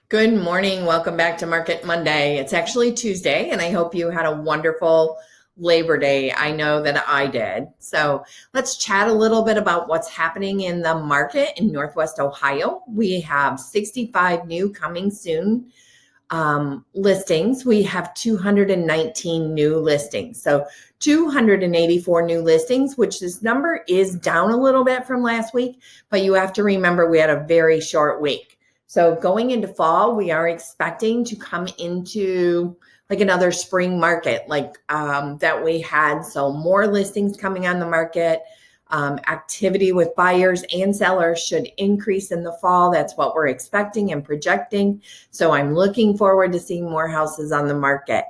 Good morning. Welcome back to Market Monday. It's actually Tuesday, and I hope you had a wonderful Labor Day. I know that I did. So let's chat a little bit about what's happening in the market in Northwest Ohio. We have 65 new coming soon listings. We have 219 new listings. So 284 new listings, which this number is down a little bit from last week, but you have to remember we had a very short week. So going into fall, we are expecting to come into like another spring market that we had. So more listings coming on the market. Activity with buyers and sellers should increase in the fall. That's what we're expecting and projecting. So I'm looking forward to seeing more houses on the market.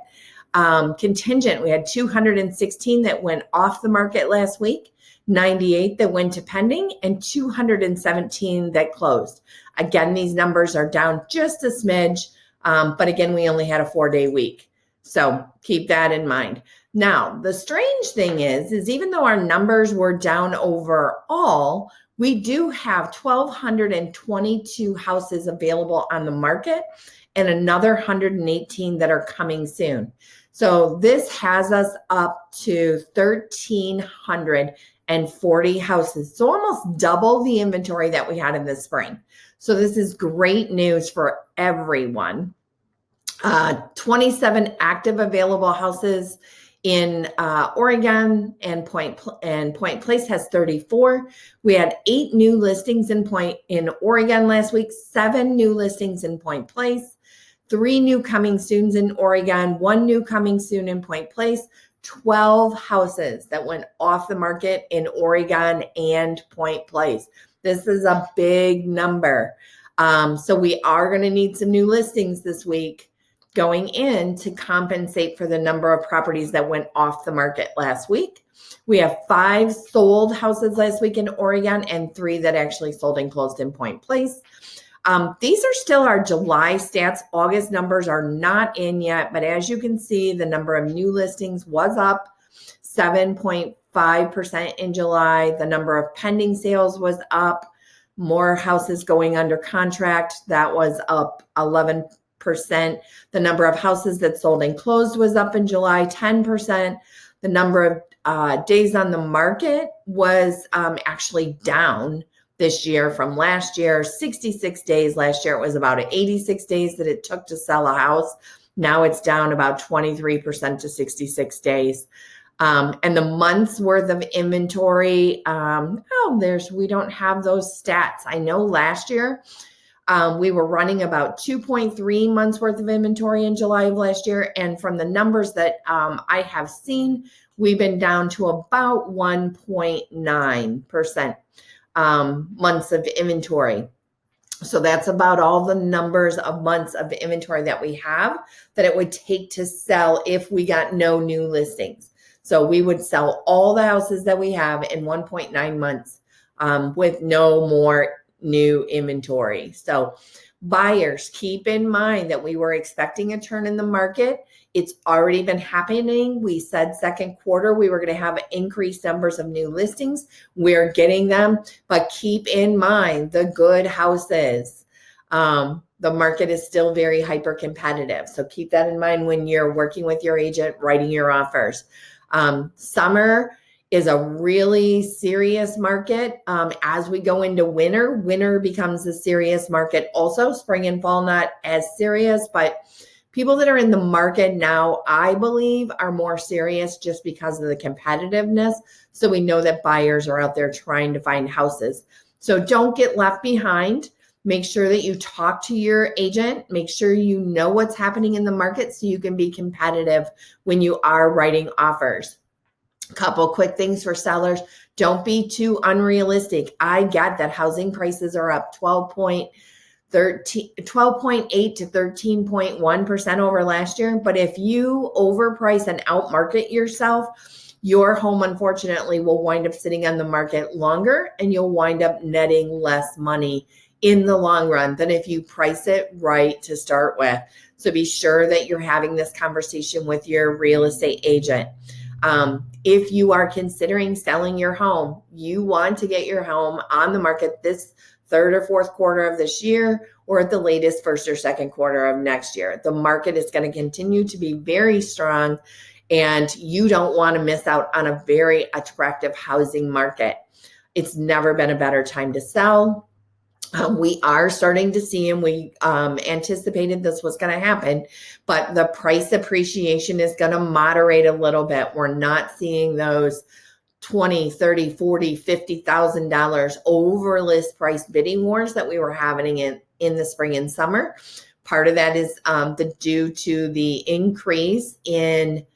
Contingent, we had 216 that went off the market last week, 98 that went to pending, and 217 that closed. Again, these numbers are down just a smidge, but again, we only had a 4-day week. So keep that in mind. Now, the strange thing is even though our numbers were down overall, we do have 1,222 houses available on the market and another 118 that are coming soon. So this has us up to 1,340 houses. So almost double the inventory that we had in the spring. So this is great news for everyone. 27 active available houses in Oregon, and Point Place has 34. We had 8 new listings in Oregon last week, 7 new listings in Point Place, 3 new coming soons in Oregon, 1 new coming soon in Point Place, 12 houses that went off the market in Oregon and Point Place. This is a big number. So we are going to need some new listings this week going in to compensate for the number of properties that went off the market last week. We have 5 sold houses last week in Oregon and 3 that actually sold and closed in Point Place. These are still our July stats. August numbers are not in yet, but as you can see, the number of new listings was up 7.5% in July. The number of pending sales was up. More houses going under contract, that was up 11%. The number of houses that sold and closed was up in July, 10%. The number of days on the market was actually down this year from last year, 66 days. Last year, it was about 86 days that it took to sell a house. Now it's down about 23% to 66 days. And the month's worth of inventory, we don't have those stats. I know last year we were running about 2.3 months worth of inventory in July of last year. And from the numbers that I have seen, we've been down to about 1.9% months of inventory. So that's about all the numbers of months of inventory that we have that it would take to sell if we got no new listings. So we would sell all the houses that we have in 1.9 months with no more new inventory. So buyers, keep in mind that we were expecting a turn in the market. It's already been happening. We said second quarter we were going to have increased numbers of new listings. We're getting them, but keep in mind the good houses. The market is still very hyper competitive. So keep that in mind when you're working with your agent, writing your offers. Summer is a really serious market. As we go into winter becomes a serious market also. Spring and fall, not as serious, but people that are in the market now, I believe, are more serious just because of the competitiveness. So we know that buyers are out there trying to find houses. So don't get left behind. Make sure that you talk to your agent. Make sure you know what's happening in the market so you can be competitive when you are writing offers. A couple quick things for sellers. Don't be too unrealistic. I get that housing prices are up 12.8 to 13.1% over last year. But if you overprice and outmarket yourself, your home, unfortunately, will wind up sitting on the market longer and you'll wind up netting less money in the long run than if you price it right to start with. So be sure that you're having this conversation with your real estate agent. If you are considering selling your home, you want to get your home on the market this third or fourth quarter of this year, or at the latest first or second quarter of next year. The market is going to continue to be very strong, and you don't want to miss out on a very attractive housing market. It's never been a better time to sell. We are starting to see, and we anticipated this was going to happen, but the price appreciation is going to moderate a little bit. We're not seeing those $20, $30, $40, $50,000 over list price bidding wars that we were having in the spring and summer. Part of that is due to the increase in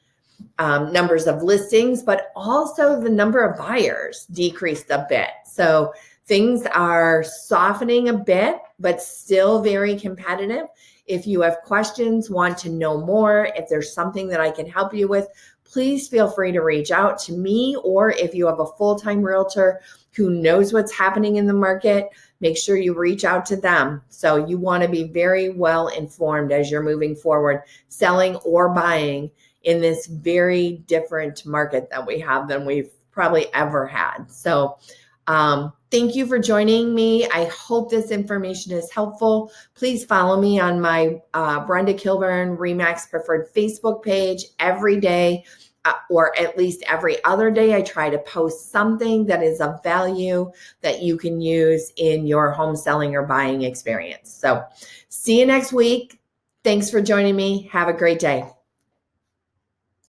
numbers of listings, but also the number of buyers decreased a bit. So things are softening a bit, but still very competitive. If you have questions, want to know more, if there's something that I can help you with, please feel free to reach out to me, or if you have a full-time realtor who knows what's happening in the market, make sure you reach out to them. So you want to be very well informed as you're moving forward, selling or buying in this very different market that we have than we've probably ever had. So thank you for joining me. I hope this information is helpful. Please follow me on my Brenda Kilburn Remax Preferred Facebook page every day, or at least every other day. I try to post something that is of value that you can use in your home selling or buying experience. So see you next week. Thanks for joining me. Have a great day.